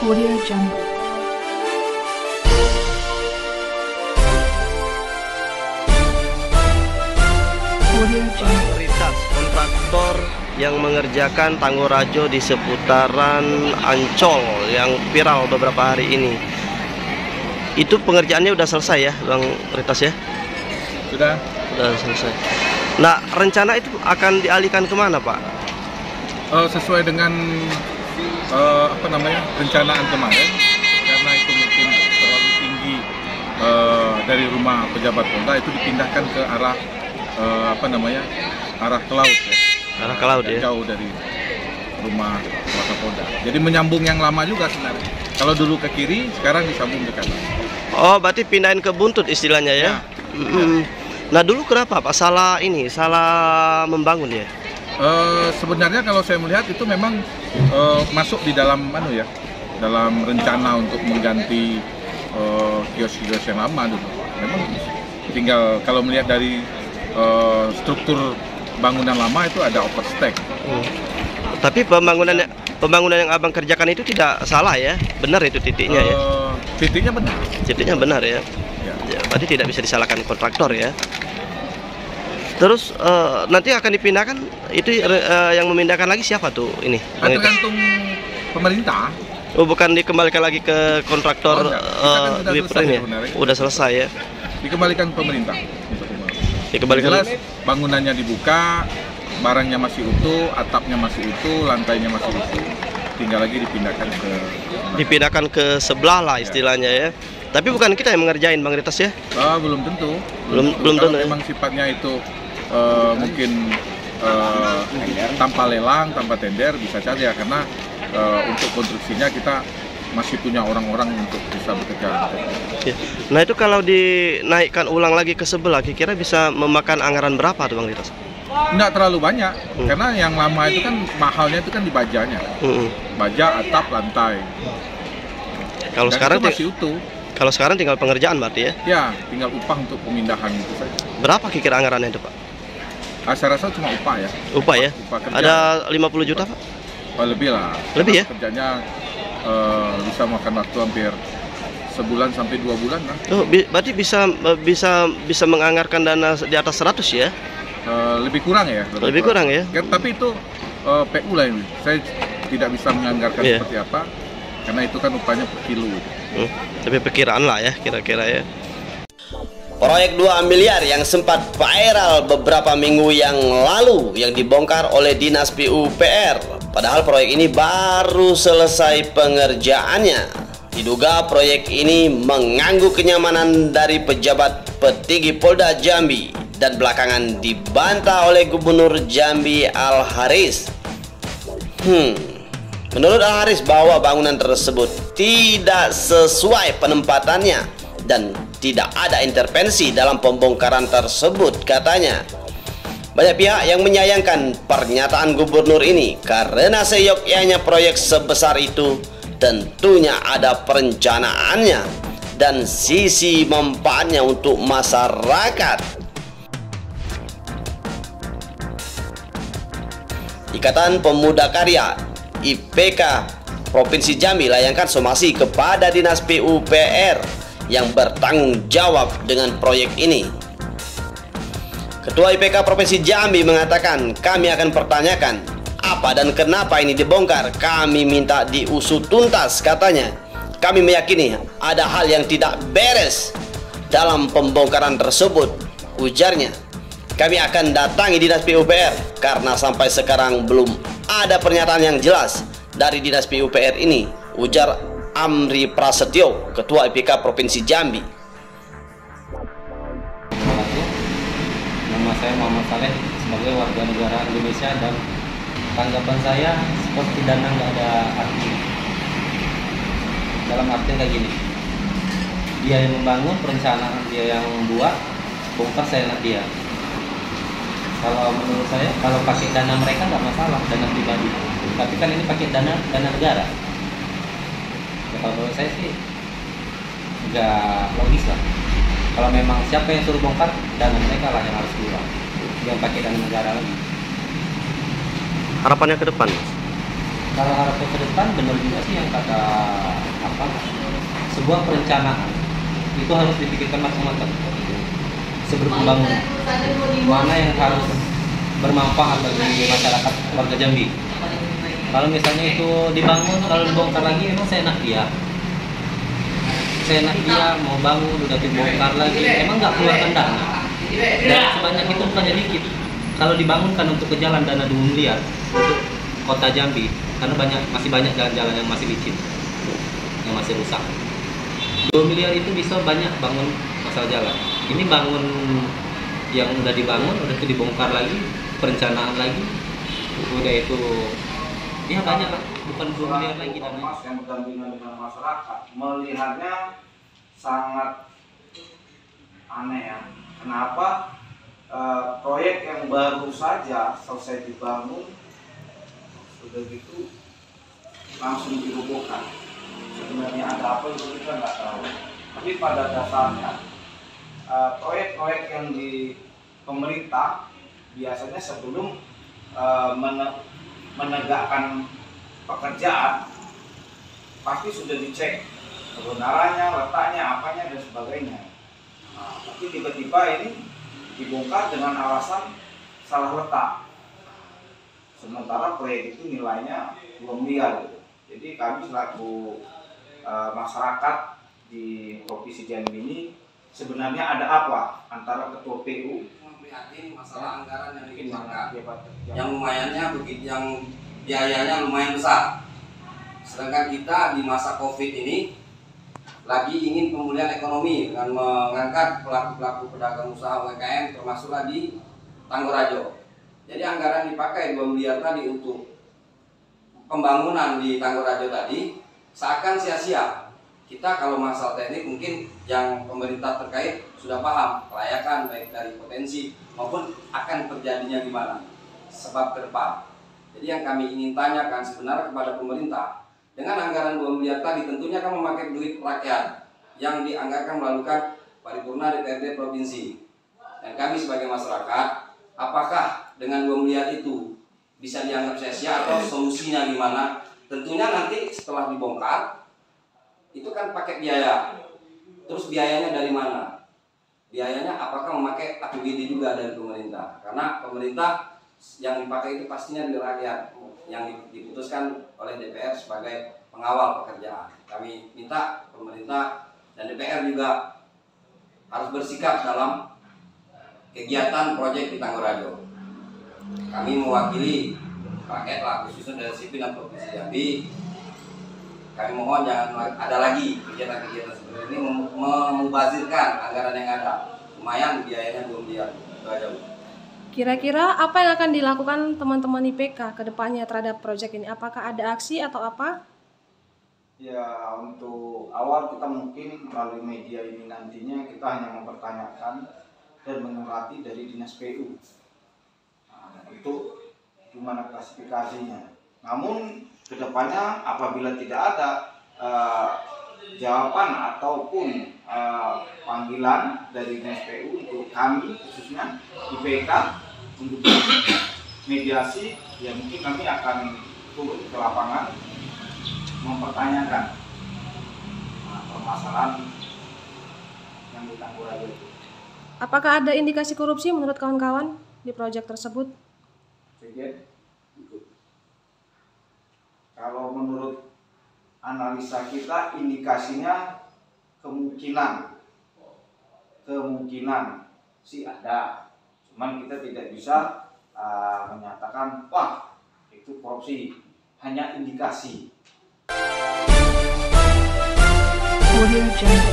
Audio Jungle. Audio Jungle. Mayoritas kontraktor yang mengerjakan Tanggul Rajo di seputaran Ancol yang viral beberapa hari ini, itu pengerjaannya udah selesai ya, Bang Ritas ya? Sudah Selesai. Nah, rencana itu akan dialihkan kemana, Pak? sesuai dengan rencanaan kemarin, karena itu mungkin terlalu tinggi dari rumah pejabat Polda, itu dipindahkan ke arah arah ke laut ya. Arah ke laut ya. Jauh dari rumah Polda. Jadi menyambung yang lama juga sebenarnya. Kalau dulu ke kiri, sekarang disambung ke kanan. Oh, berarti pindahin ke buntut istilahnya ya? Nah, dulu kenapa Pak salah membangun ya? Sebenarnya kalau saya melihat itu memang masuk di dalam dalam rencana untuk mengganti kios-kios yang lama dulu. Memang tinggal kalau melihat dari struktur bangunan lama itu ada overstack. Tapi pembangunan yang Abang kerjakan itu tidak salah ya? Benar itu titiknya ya? Titiknya benar. Titiknya benar ya? Ya, berarti tidak bisa disalahkan kontraktor ya? Terus nanti akan dipindahkan itu yang memindahkan lagi siapa tuh ini? Tergantung pemerintah. Oh, bukan dikembalikan lagi ke kontraktor ini ya? Udah selesai ya? Dikembalikan pemerintah. Dikembalikan. Jelas bangunannya dibuka, barangnya masih utuh, atapnya masih utuh, lantainya masih utuh. Tinggal lagi dipindahkan ke sebelah lah istilahnya ya. Tapi bukan kita yang mengerjain, Bang Ritas ya? Belum tentu. Belum tentu. Memang sifatnya itu mungkin tanpa lelang, tanpa tender bisa saja, karena untuk konstruksinya kita masih punya orang-orang untuk bisa bekerja. Ya. Nah, itu kalau dinaikkan ulang lagi ke sebelah, kira-kira bisa memakan anggaran berapa tuh, Bang Ritas? Nggak terlalu banyak, karena yang lama itu kan mahalnya itu kan di bajanya, baja, atap, lantai. Kalau dan sekarang itu masih utuh. Kalau sekarang tinggal pengerjaan berarti ya? Ya, tinggal upah untuk pemindahan itu saja. Berapa kira-kira anggarannya itu, Pak? Saya rasa cuma upah ya. Upah ya? Upah kerja. Ada 50 juta, Pak? Lebih lah. Lebih ya? Kerjanya bisa makan waktu hampir sebulan sampai 2 bulan lah. Oh, berarti bisa menganggarkan dana di atas 100 ya? Lebih kurang ya. Lebih kurang ya? Tapi itu PU lah ini. Saya tidak bisa menganggarkan seperti apa, karena itu kan upahnya per kilo. Tapi perkiraan lah ya, kira-kira ya. Proyek 2 miliar yang sempat viral beberapa minggu yang lalu yang dibongkar oleh Dinas PUPR. Padahal proyek ini baru selesai pengerjaannya. Diduga proyek ini mengganggu kenyamanan dari pejabat petinggi Polda Jambi dan belakangan dibantah oleh Gubernur Jambi Al-Haris. Menurut Al-Haris bahwa bangunan tersebut tidak sesuai penempatannya dan tidak ada intervensi dalam pembongkaran tersebut, katanya. Banyak pihak yang menyayangkan pernyataan gubernur ini karena seyogyanya proyek sebesar itu tentunya ada perencanaannya dan sisi manfaatnya untuk masyarakat. Ikatan Pemuda Karya IPK Provinsi Jambi layangkan somasi kepada Dinas PUPR yang bertanggung jawab dengan proyek ini. Ketua IPK Provinsi Jambi mengatakan, kami akan pertanyakan apa dan kenapa ini dibongkar. Kami minta diusut tuntas, katanya. Kami meyakini ada hal yang tidak beres dalam pembongkaran tersebut, ujarnya. Kami akan datangi Dinas PUPR karena sampai sekarang belum ada pernyataan yang jelas dari Dinas PUPR ini, ujar Amri Prasetyo, Ketua IPK Provinsi Jambi. Nama saya Muhammad Saleh sebagai warga negara Indonesia, dan tanggapan saya seperti dana nggak ada artinya. Dalam arti kayak gini, dia yang membangun, perencanaan dia yang buat, bongkar seenak dia. Kalau menurut saya, kalau pakai dana mereka nggak masalah, dana pribadi. Tapi kan ini pakai dana negara. Ya, kalau menurut saya sih nggak logis lah. Kalau memang siapa yang suruh bongkar, dana mereka lah yang harus keluar, jangan pakai dana negara lagi. Harapannya ke depan? Kalau harapan ke depan benar juga sih yang kata apa, sebuah perencanaan itu harus dipikirkan matang-matang sebelum pembangunan, mana yang harus bermanfaat bagi masyarakat warga Jambi. Kalau misalnya itu dibangun, kalau dibongkar lagi memang seenak dia mau bangun udah dibongkar lagi, emang nggak keluarkan dana dan sebanyak itu bukannya dikit. Kalau dibangunkan untuk ke jalan dana 2 miliar untuk kota Jambi, karena masih banyak jalan-jalan yang masih licin, yang masih rusak. 2 miliar itu bisa banyak bangun masalah jalan. Ini bangun yang udah dibangun, udah itu dibongkar lagi, perencanaan lagi, udah itu ya banyak lah, bukan 2 miliar lagi dananya. Mas yang berdampingan dengan masyarakat melihatnya sangat aneh ya. Kenapa proyek yang baru saja selesai dibangun sudah gitu langsung dirobohkan? Sebenarnya ada apa itu kita nggak tahu. Tapi pada dasarnya proyek-proyek yang di pemerintah biasanya sebelum menegakkan pekerjaan pasti sudah dicek kebenarannya, letaknya, apanya dan sebagainya. Nah, tapi tiba-tiba ini dibongkar dengan alasan salah letak. Sementara proyek itu nilainya 2 miliar. Gitu. Jadi kami selaku masyarakat di Provinsi Jambi ini sebenarnya ada apa antara ketua PU memprihatin masalah anggaran yang dikeluarkan, yang lumayannya begitu, yang biayanya lumayan besar. Sedangkan kita di masa COVID ini lagi ingin pemulihan ekonomi dengan mengangkat pelaku-pelaku pedagang usaha UMKM termasuklah di Tanggorajo. Jadi anggaran dipakai 2 miliar tadi untuk pembangunan di Tanggorajo tadi seakan sia-sia. Kita kalau masalah teknik mungkin yang pemerintah terkait sudah paham kelayakan baik dari potensi maupun akan terjadinya gimana sebab ke depan. Jadi yang kami ingin tanyakan sebenarnya kepada pemerintah, dengan anggaran 2 miliar tadi tentunya kan memakai duit rakyat yang dianggarkan melalui paripurna DPRD provinsi. Dan kami sebagai masyarakat, apakah dengan 2 miliar itu bisa dianggap sia-sia atau solusinya gimana? Tentunya nanti setelah dibongkar itu kan pakai biaya. Terus biayanya dari mana? Biayanya apakah memakai APBD juga dari pemerintah? Karena pemerintah yang dipakai itu pastinya dari rakyat yang diputuskan oleh DPR sebagai pengawal pekerjaan. Kami minta pemerintah dan DPR juga harus bersikap dalam kegiatan proyek di Tanggorajo. Kami mewakili rakyat lah, khususnya dari sipil dan Provinsi Jambi. Kami mohon jangan ada lagi kegiatan-kegiatan seperti ini memubazirkan anggaran yang ada. Lumayan biayanya 2 miliar. Itu aja. Kira-kira apa yang akan dilakukan teman-teman IPK ke depannya terhadap proyek ini? Apakah ada aksi atau apa? Ya, untuk awal kita mungkin melalui media ini nantinya kita hanya mempertanyakan dan menyurati dari Dinas PU untuk gimana klasifikasinya. Namun kedepannya apabila tidak ada jawaban ataupun panggilan dari Dinas PU untuk kami khususnya IPK untuk mediasi, ya mungkin kami akan turun ke lapangan mempertanyakan permasalahan yang di Tanggorajo itu. Apakah ada indikasi korupsi menurut kawan-kawan di proyek tersebut? Kalau menurut analisa kita indikasinya kemungkinan sih ada, cuman kita tidak bisa menyatakan wah itu korupsi, hanya indikasi. Audio Jungle.